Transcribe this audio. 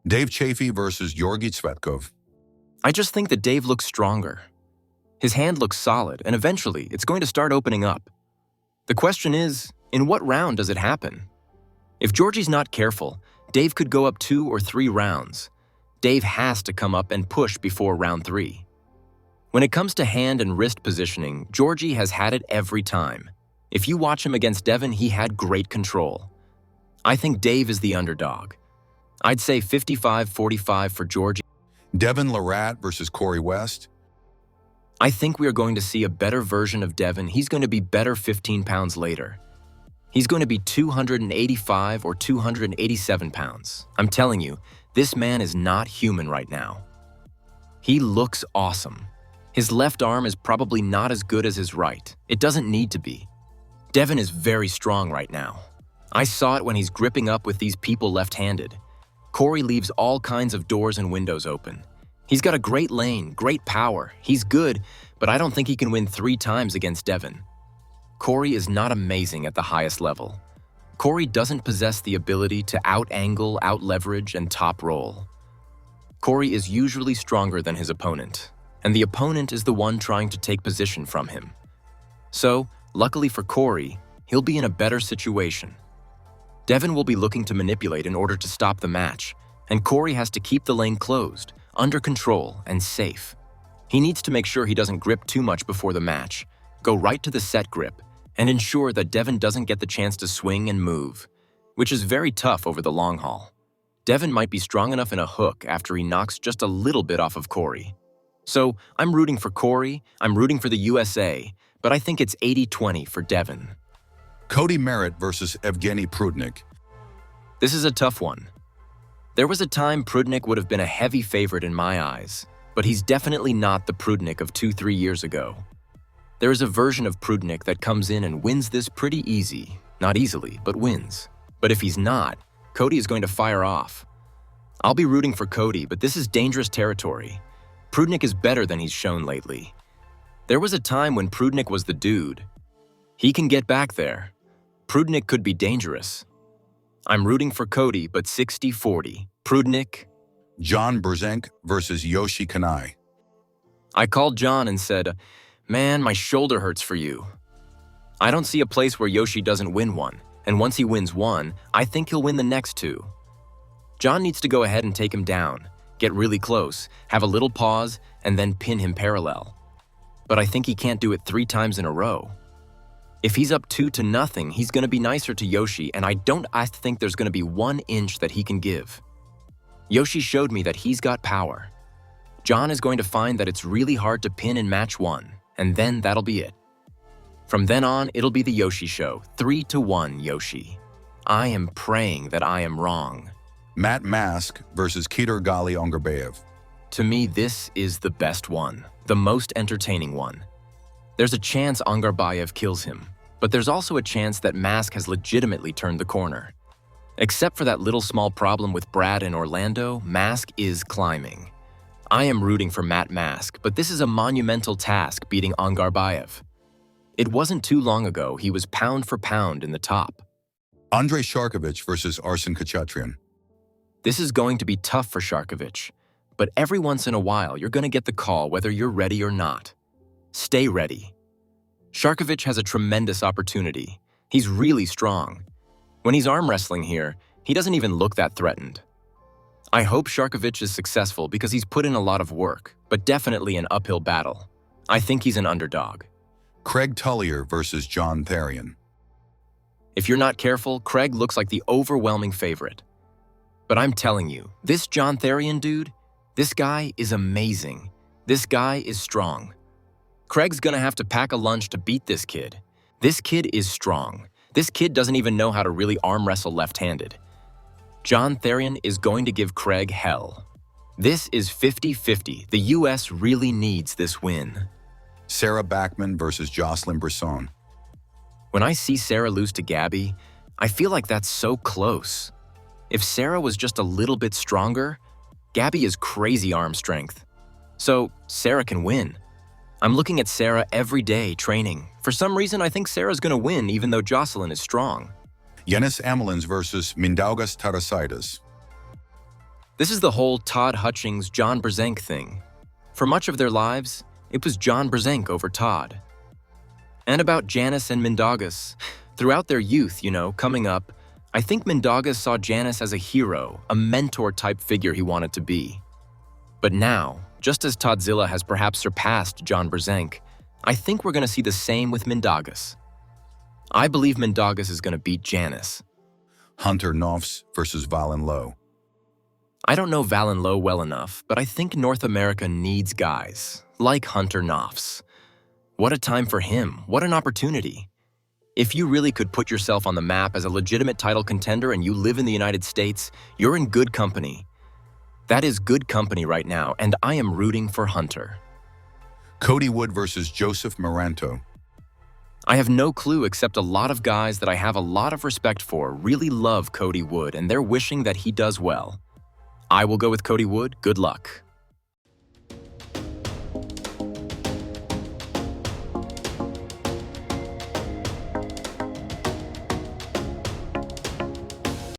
Dave Chaffee versus Georgi Tsvetkov. I just think that Dave looks stronger. His hand looks solid, and eventually it's going to start opening up. The question is, in what round does it happen? If Georgi's not careful, Dave could go up 2 or 3 rounds. Dave has to come up and push before round 3. When it comes to hand and wrist positioning, Georgi has had it every time. If you watch him against Devon, he had great control. I think Dave is the underdog. I'd say 55-45 for Georgi. Devon Larratt versus Corey West. I think we are going to see a better version of Devon. He's going to be better 15 pounds later. He's going to be 285 or 287 pounds. I'm telling you, this man is not human right now. He looks awesome. His left arm is probably not as good as his right. It doesn't need to be. Devon is very strong right now. I saw it when he's gripping up with these people left-handed. Corey leaves all kinds of doors and windows open. He's got a great lane, great power. He's good, but I don't think he can win 3 times against Devon. Corey is not amazing at the highest level. Corey doesn't possess the ability to out-angle, out-leverage, and top-roll. Corey is usually stronger than his opponent, and the opponent is the one trying to take position from him. So, luckily for Corey, he'll be in a better situation. Devon will be looking to manipulate in order to stop the match, and Corey has to keep the lane closed, under control, and safe. He needs to make sure he doesn't grip too much before the match, go right to the set grip, and ensure that Devon doesn't get the chance to swing and move, which is very tough over the long haul. Devon might be strong enough in a hook after he knocks just a little bit off of Corey. So, I'm rooting for Corey, I'm rooting for the USA, but I think it's 80-20 for Devon. Cody Merritt versus Evgeny Prudnik. This is a tough one. There was a time Prudnik would have been a heavy favorite in my eyes, but he's definitely not the Prudnik of 2-3 years ago. There is a version of Prudnik that comes in and wins this pretty easy. Not easily, but wins. But if he's not, Cody is going to fire off. I'll be rooting for Cody, but this is dangerous territory. Prudnik is better than he's shown lately. There was a time when Prudnik was the dude. He can get back there. Prudnik could be dangerous. I'm rooting for Cody, but 60-40. Prudnik. John Brzenk versus Yoshi Kanai. I called John and said, "Man, my shoulder hurts for you." I don't see a place where Yoshi doesn't win one, and once he wins one, I think he'll win the next 2. John needs to go ahead and take him down, get really close, have a little pause, and then pin him parallel. But I think he can't do it 3 times in a row. If he's up 2-0, he's going to be nicer to Yoshi, and I don't think there's going to be 1 inch that he can give. Yoshi showed me that he's got power. John is going to find that it's really hard to pin in match 1, and then that'll be it. From then on, it'll be the Yoshi show, 3-1 Yoshi. I am praying that I am wrong. Matt Mask versus Ongarbaev. To me, this is the best one, the most entertaining one. There's a chance Ongarbaev kills him, but there's also a chance that Mask has legitimately turned the corner. Except for that little small problem with Brad and Orlando, Mask is climbing. I am rooting for Matt Mask, but this is a monumental task beating Ongarbaev. It wasn't too long ago he was pound for pound in the top. Sharkevich versus Khachatryan. This is going to be tough for Sharkevich, but every once in a while you're going to get the call whether you're ready or not. Stay ready. Sharkevich has a tremendous opportunity. He's really strong. When he's arm wrestling here, he doesn't even look that threatened. I hope Sharkevich is successful because he's put in a lot of work, but definitely an uphill battle. I think he's an underdog. Craig Tullier versus John Therrien. If you're not careful, Craig looks like the overwhelming favorite. But I'm telling you, this John Therrien dude, this guy is amazing. This guy is strong. Craig's gonna have to pack a lunch to beat this kid. This kid is strong. This kid doesn't even know how to really arm wrestle left-handed. John Therrien is going to give Craig hell. This is 50-50. The US really needs this win. Sarah Backman versus Jocelyn Brisson. When I see Sarah lose to Gabby, I feel like that's so close. If Sarah was just a little bit stronger, Gabby is crazy arm strength. So Sarah can win. I'm looking at Sarah every day training. For some reason, I think Sarah's gonna win even though Jocelyn is strong. Janis Amolins versus Mindaugas Tarasaitis. This is the whole Todd Hutchings, John Brzenk thing. For much of their lives, it was John Brzenk over Todd. And about Janis and Mindaugas, throughout their youth, coming up, I think Mindaugas saw Janis as a hero, a mentor-type figure he wanted to be. But now, just as Toddzilla has perhaps surpassed John Brzenk, I think we're going to see the same with Mindaugas. I believe Mindaugas is going to beat Janis. Hunter Noffz versus Valen Low. I don't know Valen Low well enough, but I think North America needs guys like Hunter Noffz. What a time for him. What an opportunity. If you really could put yourself on the map as a legitimate title contender and you live in the United States, you're in good company. That is good company right now, and I am rooting for Hunter. Cody Wood versus Joseph Meranto. I have no clue except a lot of guys that I have a lot of respect for really love Cody Wood, and they're wishing that he does well. I will go with Cody Wood. Good luck.